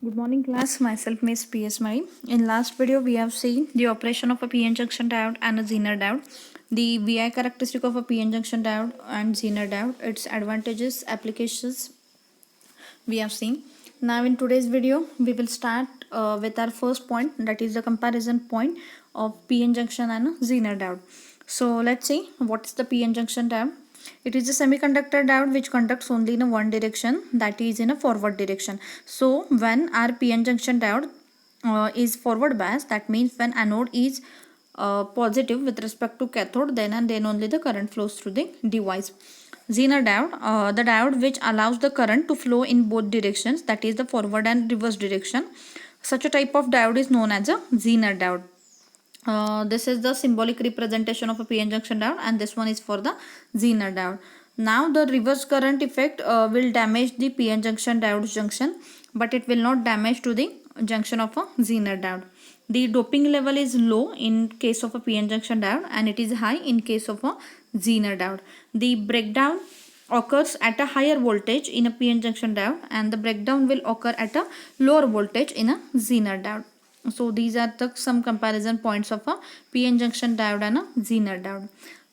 Good morning class, myself Miss P.S. Mari. In last video we have seen the operation of a PN junction diode and a Zener diode, the VI characteristic of a PN junction diode and Zener diode, its advantages, applications we have seen. Now in today's video we will start with our first point, that is the comparison point of PN junction and a Zener diode. So let's see what is the PN junction diode. It is a semiconductor diode which conducts only in a one direction, that is in a forward direction. So when our PN junction diode is forward biased, that means when anode is positive with respect to cathode, then and then only the current flows through the device. Zener diode, the diode which allows the current to flow in both directions, that is the forward and reverse direction. Such a type of diode is known as a Zener diode. This is the symbolic representation of a PN junction diode, and this one is for the Zener diode. Now the reverse current effect will damage the PN junction diode junction, but it will not damage to the junction of a Zener diode. The doping level is low in case of a PN junction diode and it is high in case of a Zener diode. The breakdown occurs at a higher voltage in a PN junction diode and the breakdown will occur at a lower voltage in a Zener diode. So these are some comparison points of a PN junction diode and a Zener diode.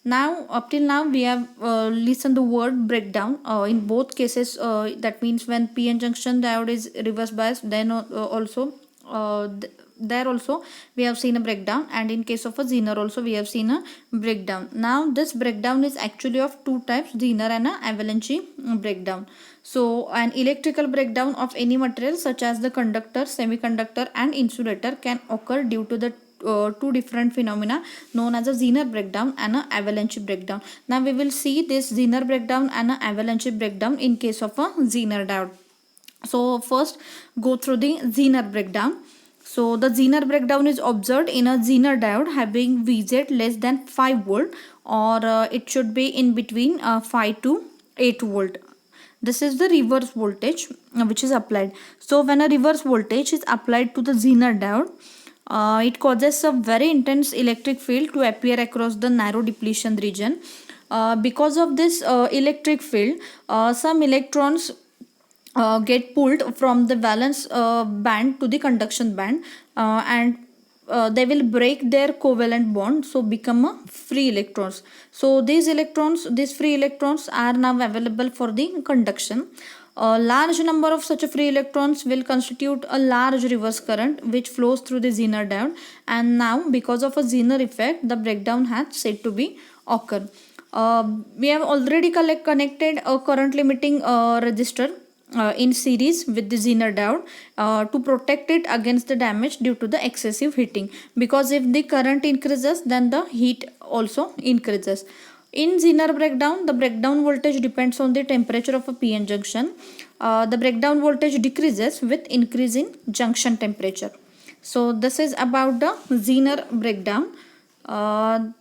Now up till now we have listened the word breakdown in both cases. That means when PN junction diode is reverse biased, then also there also we have seen a breakdown, and in case of a Zener also we have seen a breakdown. Now this breakdown is actually of two types, Zener and a avalanche breakdown. So an electrical breakdown of any material such as the conductor, semiconductor and insulator can occur due to the two different phenomena known as a Zener breakdown and a avalanche breakdown. Now we will see this Zener breakdown and a avalanche breakdown in case of a Zener diode. So first go through the Zener breakdown. So the Zener breakdown is observed in a Zener diode having Vz less than 5 volt, or it should be in between 5 to 8 volt. This is the reverse voltage which is applied. So when a reverse voltage is applied to the Zener diode, it causes a very intense electric field to appear across the narrow depletion region. Because of this electric field, some electrons get pulled from the valence band to the conduction band, and they will break their covalent bond, so become a free electrons. So these free electrons are now available for the conduction. A large number of such free electrons will constitute a large reverse current which flows through the Zener diode, and now because of a Zener effect the breakdown has said to be occur. We have already connected a current limiting resistor in series with the Zener diode to protect it against the damage due to the excessive heating, because if the current increases then the heat also increases. In Zener breakdown, the breakdown voltage depends on the temperature of a PN junction. The breakdown voltage decreases with increasing junction temperature. So this is about the Zener breakdown.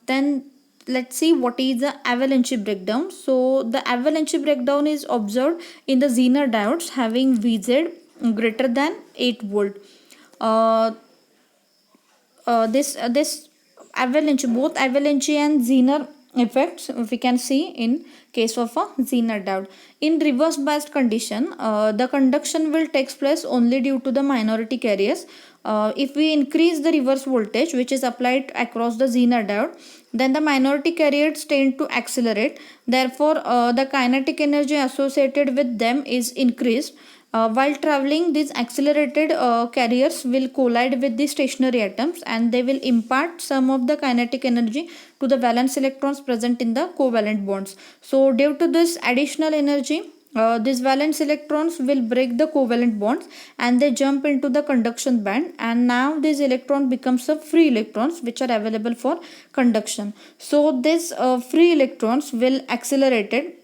Then let's see what is the avalanche breakdown. So the avalanche breakdown is observed in the Zener diodes having Vz greater than 8 volt. This avalanche, both avalanche and Zener effects we can see in case of a Zener diode. In reverse biased condition, the conduction will take place only due to the minority carriers. If we increase the reverse voltage which is applied across the Zener diode, then the minority carriers tend to accelerate. Therefore, the kinetic energy associated with them is increased. While traveling, these accelerated carriers will collide with the stationary atoms and they will impart some of the kinetic energy to the valence electrons present in the covalent bonds. So due to this additional energy, these valence electrons will break the covalent bonds and they jump into the conduction band, and now these electron becomes a free electrons which are available for conduction. So these free electrons will accelerated.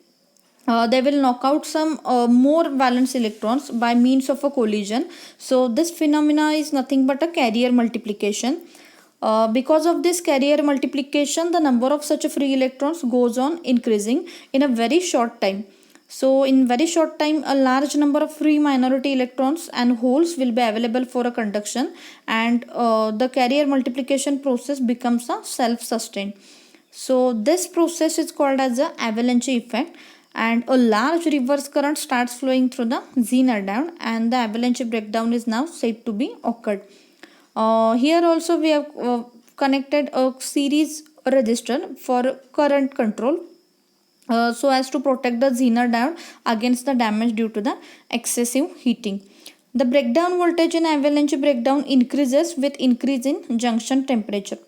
They will knock out some more valence electrons by means of a collision. So this phenomena is nothing but a carrier multiplication. Because of this carrier multiplication, the number of such free electrons goes on increasing in a very short time. So in very short time, a large number of free minority electrons and holes will be available for a conduction, and the carrier multiplication process becomes a self-sustained. So this process is called as the avalanche effect. and a large reverse current starts flowing through the Zener diode, and the avalanche breakdown is now said to be occurred. Here also we have connected a series resistor for current control, so as to protect the Zener diode against the damage due to the excessive heating. The breakdown voltage in avalanche breakdown increases with increase in junction temperature.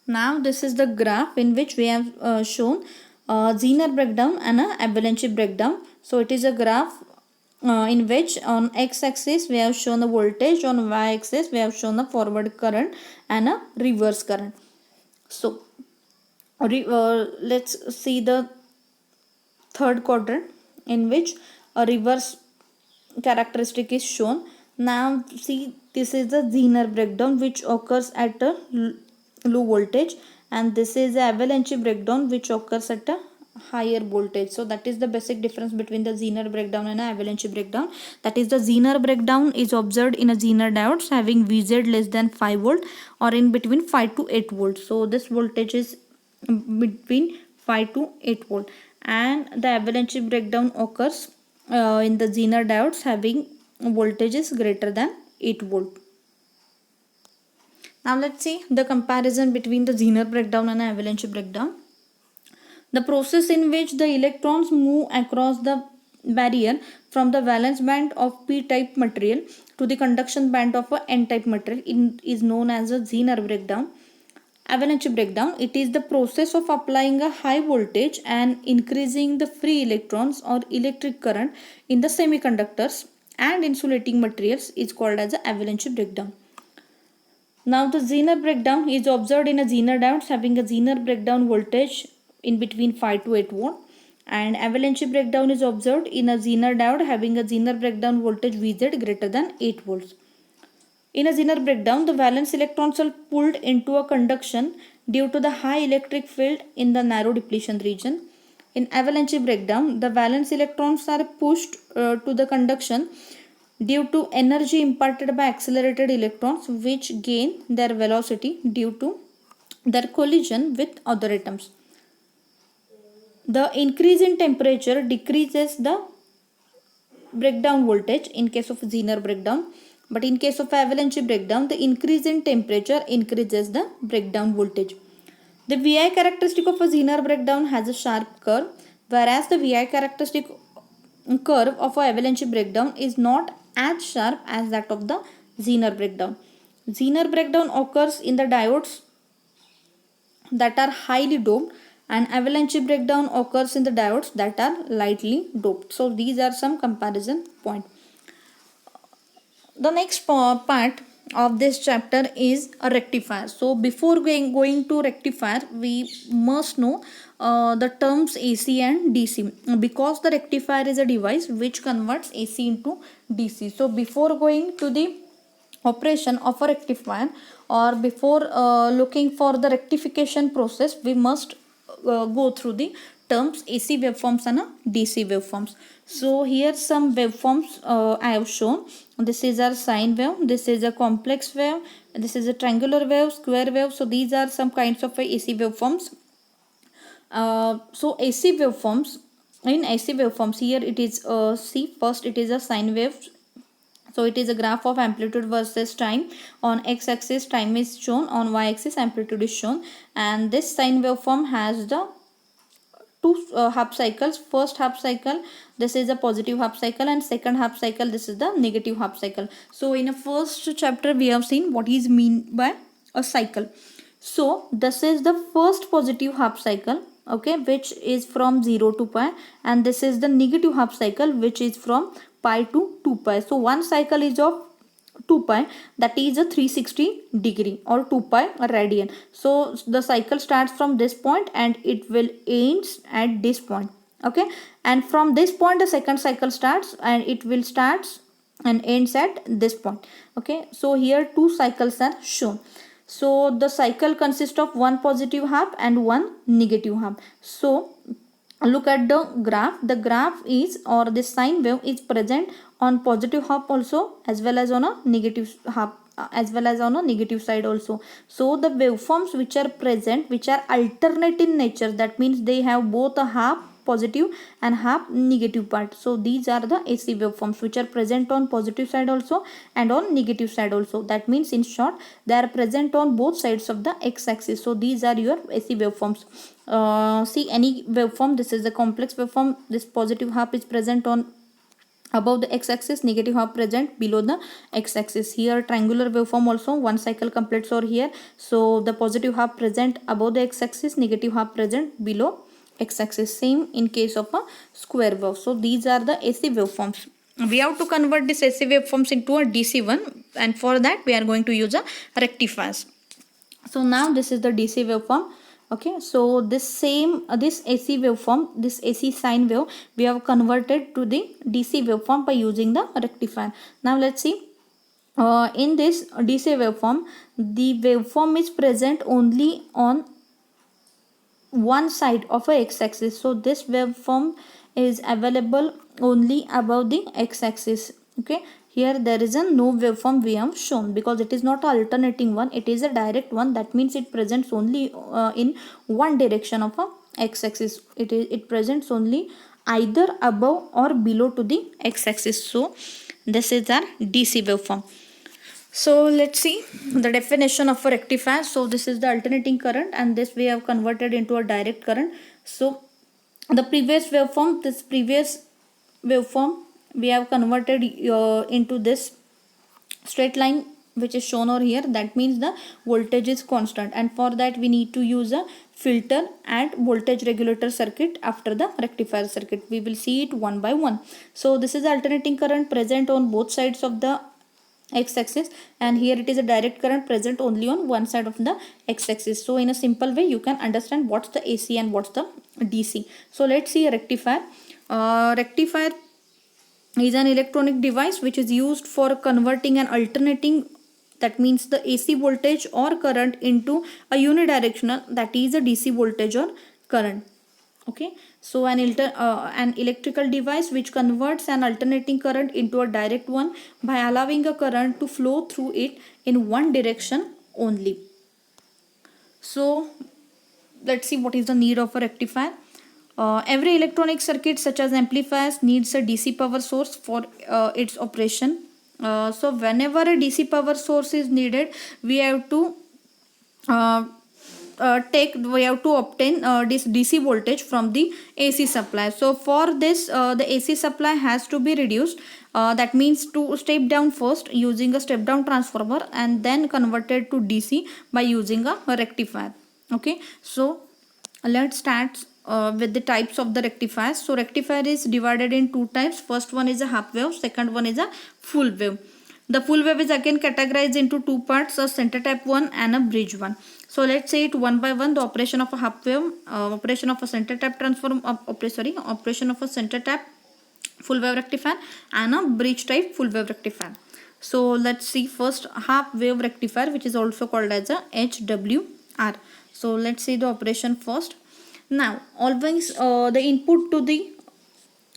Now this is the graph in which we have shown Zener breakdown and avalanche breakdown. So it is a graph in which on x-axis we have shown the voltage, on y-axis we have shown the forward current and a reverse current. So let's see the third quadrant in which a reverse characteristic is shown. Now see, this is the Zener breakdown which occurs at a low voltage, and this is the avalanche breakdown which occurs at a higher voltage. So that is the basic difference between the Zener breakdown and avalanche breakdown. That is, the Zener breakdown is observed in a Zener diodes having Vz less than 5 volt or in between 5 to 8 volts. So this voltage is between 5 to 8 volt, and the avalanche breakdown occurs in the Zener diodes having voltages greater than 8 volt. Now let's see the comparison between the Zener breakdown and avalanche breakdown. The process in which the electrons move across the barrier from the valence band of p-type material to the conduction band of a n-type material is known as a Zener breakdown. Avalanche breakdown, it is the process of applying a high voltage and increasing the free electrons or electric current in the semiconductors and insulating materials is called as a avalanche breakdown. Now the Zener breakdown is observed in a Zener diodes having a Zener breakdown voltage in between 5 to 8 volt, and avalanche breakdown is observed in a Zener diode having a Zener breakdown voltage Vz greater than 8 volts. In a Zener breakdown, the valence electrons are pulled into a conduction due to the high electric field in the narrow depletion region. In avalanche breakdown, the valence electrons are pushed to the conduction due to energy imparted by accelerated electrons which gain their velocity due to their collision with other atoms. The increase in temperature decreases the breakdown voltage in case of Zener breakdown, but in case of avalanche breakdown, the increase in temperature increases the breakdown voltage. The VI characteristic of a Zener breakdown has a sharp curve, whereas the VI characteristic curve of a avalanche breakdown is not as sharp as that of the Zener breakdown. Zener breakdown occurs in the diodes that are highly doped, and avalanche breakdown occurs in the diodes that are lightly doped. So these are some comparison points. The next part of this chapter is a rectifier. So before going to rectifier, we must know the terms AC and DC, because the rectifier is a device which converts AC into DC. So before going to the operation of a rectifier, or before looking for the rectification process, we must go through the terms AC waveforms and DC waveforms. So here some waveforms I have shown. This is our sine wave, this is a complex wave, this is a triangular wave, square wave. So these are some kinds of AC waveforms. So AC waveforms, in AC waveforms, here it is see, first it is a sine wave. So it is a graph of amplitude versus time. On x-axis time is shown, on y-axis amplitude is shown, and this sine waveform has the two half cycles. First half cycle, this is a positive half cycle, and second half cycle, this is the negative half cycle. So in a first chapter we have seen what is mean by a cycle. So this is the first positive half cycle, okay, which is from 0 to pi, and this is the negative half cycle which is from pi to 2 pi. So one cycle is of 2 pi, that is a 360 degree or 2 pi radian. So the cycle starts from this point and it will ends at this point, okay, and from this point the second cycle starts and it will starts and ends at this point, okay. So here two cycles are shown. So the cycle consists of one positive half and one negative half. So look at the graph. The graph is, or the sine wave is present on positive half also as well as on a negative half as well as on a negative side also. So the waveforms which are present, which are alternate in nature, that means they have both a half positive and half negative part. So these are the AC waveforms which are present on positive side also and on negative side also. That means in short, they are present on both sides of the x-axis. So these are your AC waveforms. See any waveform, this is the complex waveform, this positive half is present on above the x-axis, negative half present below the x-axis. Here triangular waveform also, one cycle completes over here. So the positive half present above the x-axis, negative half present below x-axis. Same in case of a square wave. So these are the AC waveforms. We have to convert this AC waveforms into a DC one, and for that we are going to use a rectifiers. So now this is the DC waveform. Okay, so this same this AC waveform, this AC sine wave, we have converted to the DC waveform by using the rectifier. Now let's see. In this DC waveform, the waveform is present only on one side of a x-axis. So this waveform is available only above the x-axis. Okay, here there is a no waveform we have shown because it is not an alternating one, it is a direct one. That means it presents only in one direction of a x-axis. It presents only either above or below to the x-axis. So this is our DC waveform. So let's see the definition of a rectifier. So this is the alternating current and this we have converted into a direct current. So the previous waveform, we have converted into this straight line which is shown over here. That means the voltage is constant, and for that we need to use a filter and voltage regulator circuit after the rectifier circuit. We will see it one by one. So this is alternating current present on both sides of the x-axis, and here it is a direct current present only on one side of the x-axis. So in a simple way you can understand what's the AC and what's the DC. So let's see a rectifier. Rectifier is an electronic device which is used for converting and alternating, that means the AC voltage or current, into a unidirectional, that is a DC voltage or current. Okay, so an electrical device which converts an alternating current into a direct one by allowing a current to flow through it in one direction only. So let's see what is the need of a rectifier. Every electronic circuit such as amplifiers needs a DC power source for its operation. So whenever a DC power source is needed, we have to obtain this DC voltage from the AC supply. So for this the AC supply has to be reduced, that means to step down first using a step down transformer and then converted to DC by using a rectifier. Okay, so let's start with the types of the rectifiers. So rectifier is divided in two types. First one is a half wave, second one is a full wave. The full wave is again categorized into two parts, a center tap one and a bridge one. So let's say it one by one. The operation of a half wave, operation of a center tap operation of a center tap full wave rectifier and a bridge type full wave rectifier. So let's see first half wave rectifier, which is also called as a HWR. So let's see the operation first. Now always the input to the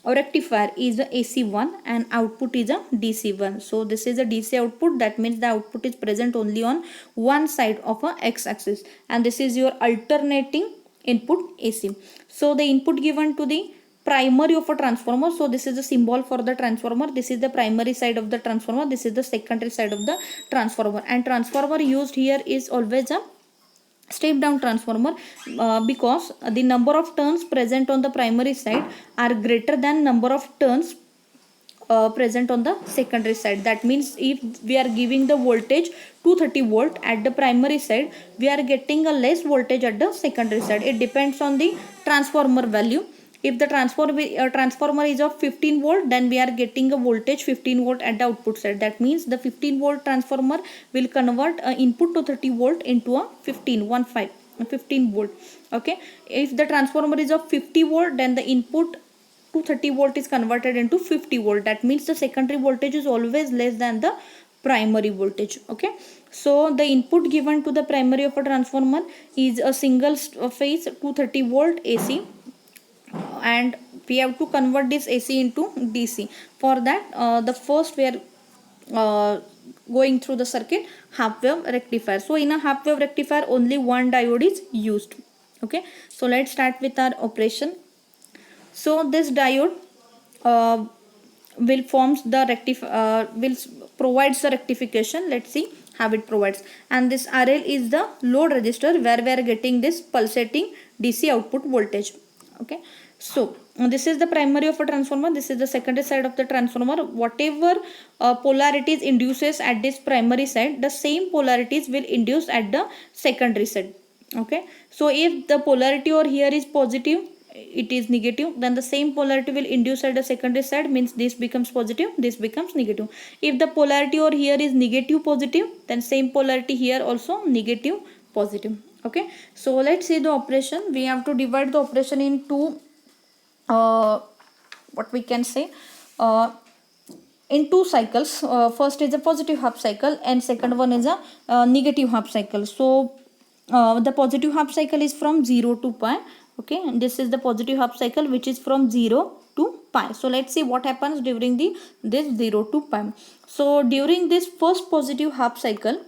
rectifier is a AC one and output is a DC one. So this is a DC output, that means the output is present only on one side of a x-axis, and this is your alternating input AC. So the input given to the primary of a transformer, so this is the symbol for the transformer. This is the primary side of the transformer, this is the secondary side of the transformer, and transformer used here is always a step down transformer because the number of turns present on the primary side are greater than number of turns present on the secondary side. That means if we are giving the voltage 230 volt at the primary side, we are getting a less voltage at the secondary side. It depends on the transformer value. If the transformer is of 15 volt, then we are getting a voltage 15 volt at the output side. That means the 15 volt transformer will convert input to 30 volt into a 15 volt. Okay, if the transformer is of 50 volt, then the input to 30 volt is converted into 50 volt. That means the secondary voltage is always less than the primary voltage. Okay, so the input given to the primary of a transformer is a single phase 230 volt AC, and we have to convert this AC into DC. For that the first we are going through the circuit, half wave rectifier. So in a half wave rectifier only one diode is used. Okay, so let's start with our operation. So this diode will provides the rectification. Let's see how it provides. And this RL is the load resistor where we are getting this pulsating DC output voltage. Okay, so this is the primary of a transformer, this is the secondary side of the transformer. Whatever polarities induces at this primary side, the same polarities will induce at the secondary side. Okay, so if the polarity over here is positive, it is negative, then the same polarity will induce at the secondary side, means this becomes positive, this becomes negative. If the polarity over here is negative positive, then same polarity here also negative positive. Okay, so let's see the operation. We have to divide the operation into what we can say in two cycles. First is a positive half cycle and second one is a negative half cycle. So the positive half cycle is from 0 to pi. Okay, and this is the positive half cycle which is from 0 to pi. So let's see what happens during this 0 to pi. So during this first positive half cycle,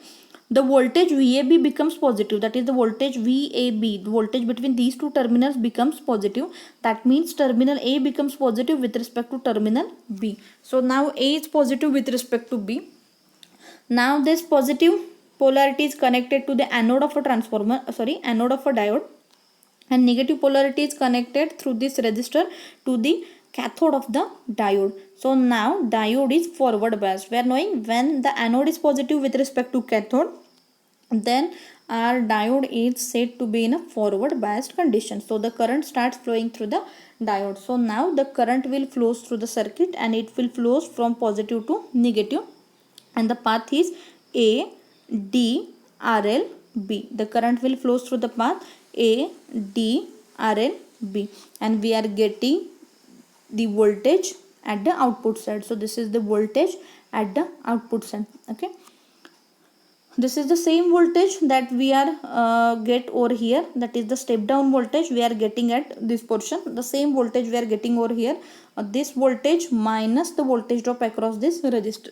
the voltage VAB becomes positive, that is the voltage VAB, the voltage between these two terminals becomes positive. That means terminal A becomes positive with respect to terminal B. So now A is positive with respect to B. Now this positive polarity is connected to the anode of a transformer, anode of a diode, and negative polarity is connected through this resistor to the cathode of the diode. So now diode is forward biased. We are knowing when the anode is positive with respect to cathode, then our diode is said to be in a forward biased condition. So the current starts flowing through the diode. So now the current will flows through the circuit and it will flows from positive to negative, and the path is A, D, RL, B. The current will flows through the path A, D, RL, B, and we are getting the voltage at the output side. So this is the voltage at the output side. Okay, this is the same voltage that we are get over here, that is the step down voltage we are getting at this portion. The same voltage we are getting over here, this voltage minus the voltage drop across this resistor,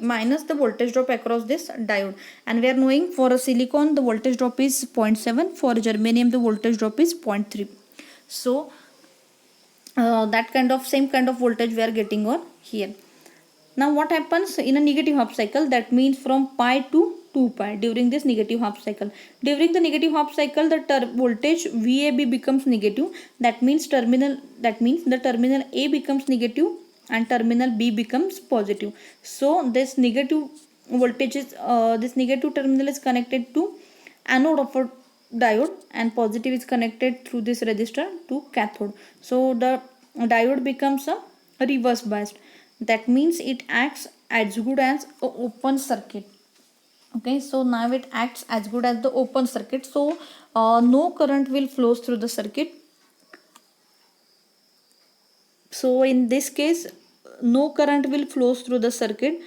minus the voltage drop across this diode. And we are knowing for a silicon the voltage drop is 0.7, for germanium the voltage drop is 0.3. So that same kind of voltage we are getting over here. Now what happens in a negative half cycle, that means from pi to 2 pi during this negative half cycle. During the negative half cycle, the voltage VAB becomes negative. That means the terminal A becomes negative and terminal B becomes positive. So this negative voltage is this negative terminal is connected to anode of a diode and positive is connected through this resistor to cathode. So the diode becomes a reverse biased. That means it acts as good as an open circuit. Okay, so now it acts as good as the open circuit. So no current will flows through the circuit. So in this case no current will flows through the circuit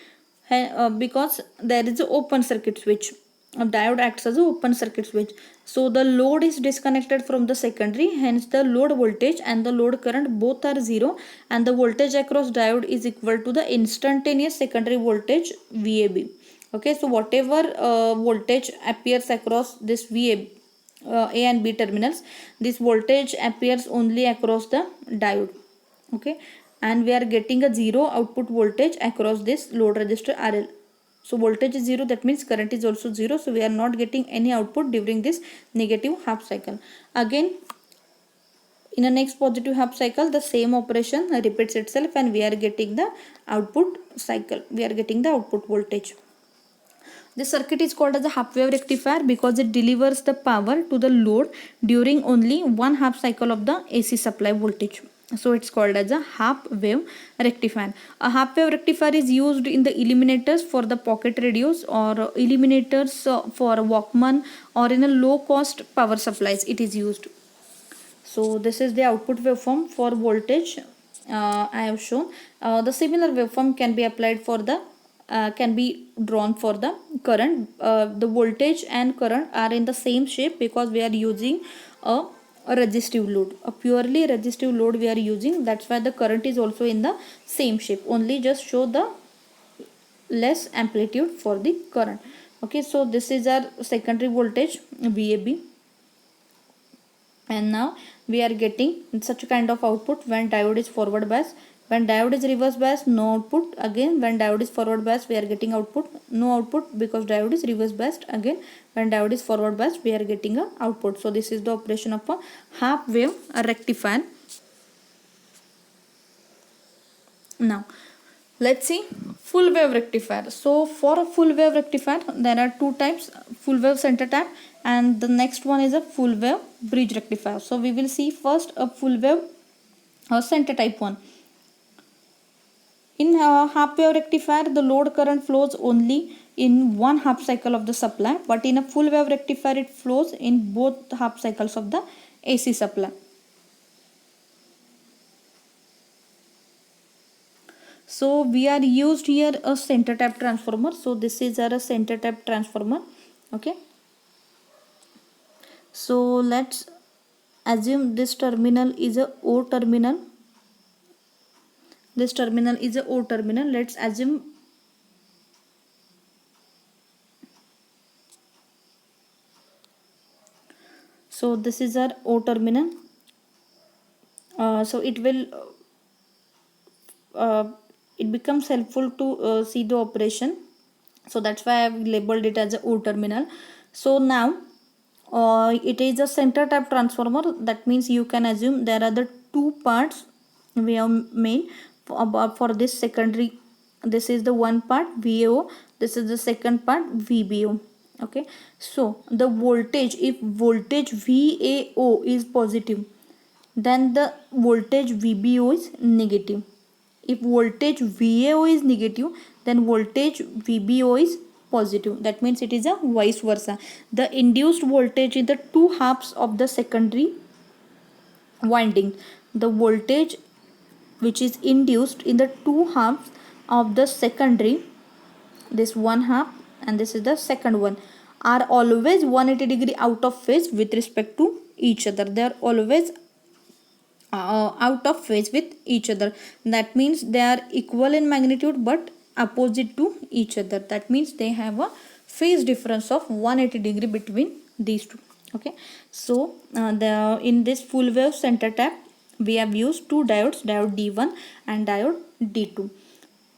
because there is an open circuit switch. A diode acts as an open circuit switch. So the load is disconnected from the secondary, hence the load voltage and the load current both are 0, and the voltage across diode is equal to the instantaneous secondary voltage VAB. Okay, so whatever voltage appears across this VAB, A and B terminals, this voltage appears only across the diode. Okay, and we are getting a 0 output voltage across this load resistor RL. So voltage is 0, that means current is also 0. So we are not getting any output during this negative half cycle. Again in the next positive half cycle the same operation repeats itself and we are getting the output cycle. We are getting the output voltage. This circuit is called as a half wave rectifier because it delivers the power to the load during only one half cycle of the AC supply voltage. So it's called as a half wave rectifier. A half wave rectifier is used in the eliminators for the pocket radios or eliminators for Walkman or in a low cost power supplies it is used. So this is the output waveform for voltage I have shown. The similar waveform can be applied for the can be drawn for the current. The voltage and current are in the same shape because we are using a resistive load, a purely resistive load we are using. That's why the current is also in the same shape. Only just show the less amplitude for the current. Okay, so this is our secondary voltage VAB, and now we are getting such a kind of output when diode is forward bias. When diode is reverse bias, no output. Again, when diode is forward bias, we are getting output. No output because diode is reverse biased. Again, when diode is forward biased, we are getting a output. So this is the operation of a half wave rectifier. Now let's see full wave rectifier. So for a full wave rectifier, there are two types: full wave center tap, and the next one is a full wave bridge rectifier. So we will see first a full wave center type one. In half wave rectifier, the load current flows only in one half cycle of the supply, but in a full wave rectifier, it flows in both half cycles of the AC supply. So we are used here a center tap transformer. So this is our center tap transformer. Okay. So let's assume this terminal is a O terminal. This terminal is a O terminal. Let's assume so this is our O terminal. So it becomes helpful to see the operation. So that's why I have labeled it as a O terminal. So now it is a center tap transformer. That means you can assume there are the two parts we have made for this secondary. This is the one part VAO, this is the second part VBO. Okay, so the voltage, if voltage VAO is positive, then the voltage VBO is negative. If voltage VAO is negative, then voltage VBO is positive. That means it is a vice versa. The induced voltage in the two halves of the secondary winding, the voltage which is induced in the two halves of the secondary, this one half and this is the second one, are always 180 degree out of phase with respect to each other. They are always out of phase with each other. That means they are equal in magnitude but opposite to each other. That means they have a phase difference of 180 degree between these two. Okay, so in this full wave center tap, we have used two diodes, diode D1 and diode D2.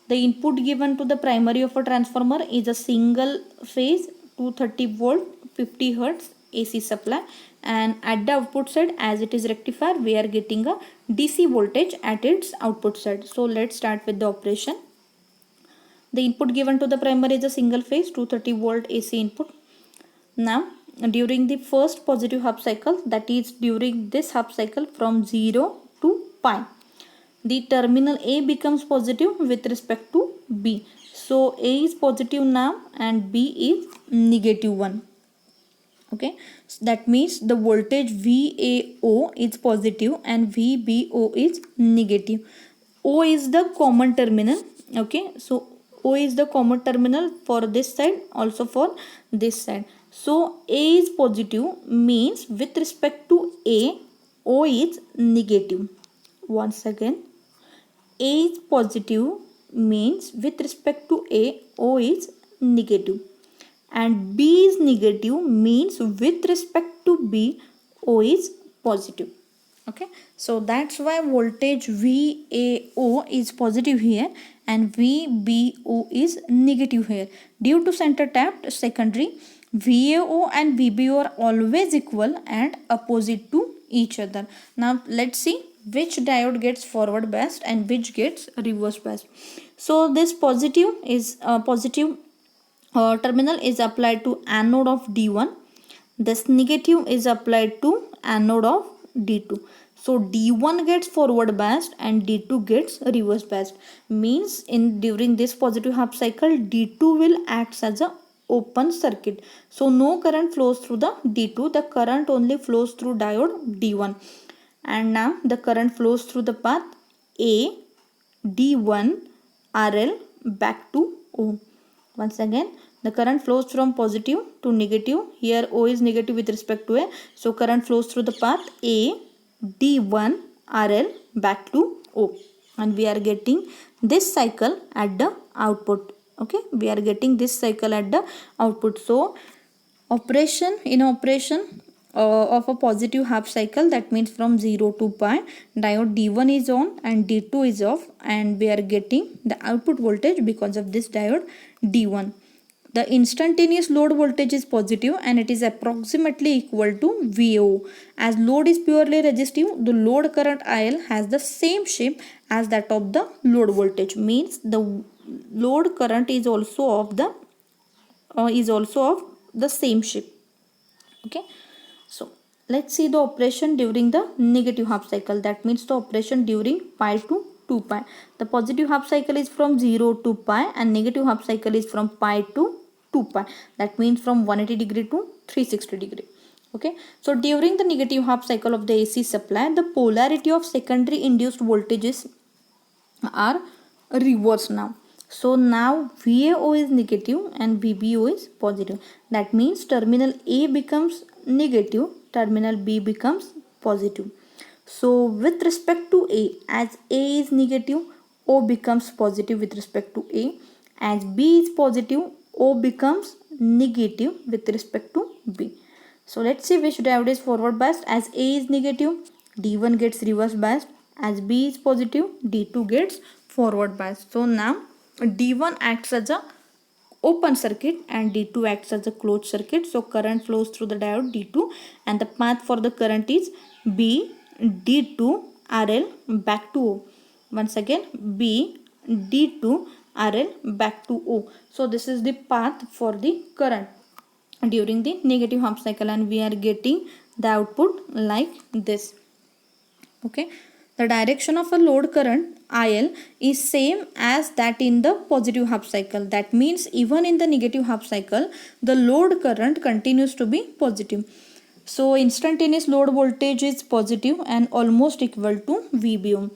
The input given to the primary of a transformer is a single phase 230 volt 50 hertz AC supply, and at the output side, as it is rectifier, we are getting a DC voltage at its output side. So let's start with the operation. The input given to the primary is a single phase 230 volt AC input. Now during the first positive half cycle, that is during this half cycle from 0 to pi, the terminal A becomes positive with respect to B. So A is positive now and B is negative 1. Okay, so that means the voltage VAO is positive and VBO is negative. O is the common terminal. Okay, so O is the common terminal for this side, also for this side. So A is positive means with respect to A, O is negative. Once again, A is positive means with respect to A, O is negative. And B is negative means with respect to B, O is positive. Okay, so that's why voltage VAO is positive here and VBO is negative here. Due to center tapped secondary, VAO and VBO are always equal and opposite to each other. Now let's see which diode gets forward biased and which gets reverse biased. So this positive is terminal is applied to anode of D1. This negative is applied to anode of D2. So D1 gets forward biased and D2 gets reverse biased. Means during this positive half cycle, D2 will act as a open circuit. So no current flows through the D2. The current only flows through diode D1. And now the current flows through the path A, D1, RL back to O. Once again, the current flows from positive to negative. Here O is negative with respect to A. So current flows through the path A, D1, RL back to O. And we are getting this cycle at the output. Okay, we are getting this cycle at the output. So operation of a positive half cycle, that means from 0 to pi, diode D1 is on and D2 is off, and we are getting the output voltage because of this diode D1. The instantaneous load voltage is positive and it is approximately equal to VO. As load is purely resistive, the load current IL has the same shape as that of the load voltage. Means the load current is also of the same shape. Okay, so let's see the operation during the negative half cycle. That means the operation during pi to 2 pi. The positive half cycle is from 0 to pi and negative half cycle is from pi to 2 pi. That means from 180 degree to 360 degree. Okay, so during the negative half cycle of the AC supply, the polarity of secondary induced voltages are reversed now. So now VAO is negative and VBO is positive. That means terminal A becomes negative, terminal B becomes positive. So with respect to A, as A is negative, O becomes positive with respect to A. As B is positive, O becomes negative with respect to B. So let's see which diode is forward biased. As A is negative, D1 gets reverse biased. As B is positive, D2 gets forward biased. So now D1 acts as a open circuit and D2 acts as a closed circuit. So current flows through the diode D2 and the path for the current is B D2 RL back to O. Once again, B D2 RL back to O. So this is the path for the current during the negative half cycle, and we are getting the output like this. Okay, the direction of a load current IL is same as that in the positive half cycle. That means even in the negative half cycle, the load current continues to be positive. So instantaneous load voltage is positive and almost equal to VBO.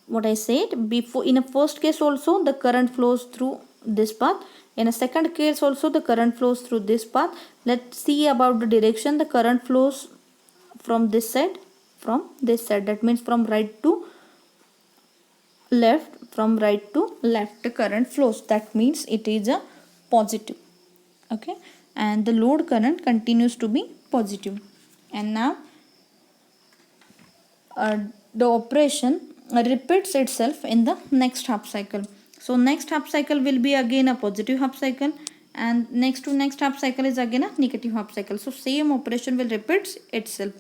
What I said before, in a first case also the current flows through this path. In a second case also the current flows through this path. Let's see about the direction. The current flows from this side, that means from right to left, the current flows. That means it is a positive. Okay, and the load current continues to be positive. And now the operation repeats itself in the next half cycle. So next half cycle will be again a positive half cycle, and next to next half cycle is again a negative half cycle. So same operation will repeat itself.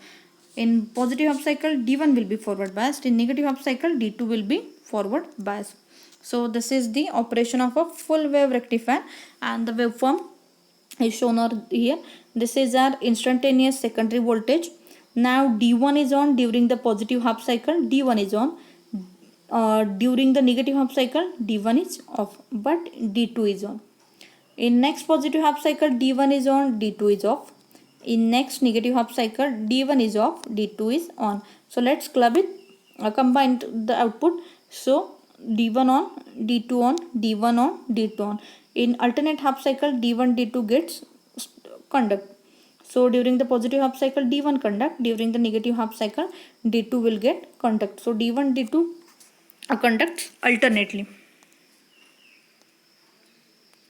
In positive half cycle, D1 will be forward biased. In negative half cycle, D2 will be forward biased. So this is the operation of a full wave rectifier, and the waveform is shown over here. This is our instantaneous secondary voltage. Now D1 is on during the positive half cycle, D1 is on. During the negative half cycle, D1 is off, but D2 is on. In next positive half cycle, D1 is on, D2 is off. In next negative half cycle, D1 is off, D2 is on. So let's club it, combine the output. So D1 on, D2 on, D1 on, D2 on. In alternate half cycle, D1, D2 gets conduct. So during the positive half cycle, D1 conduct. During the negative half cycle, D2 will get conduct. So D1, D2 conducts alternately.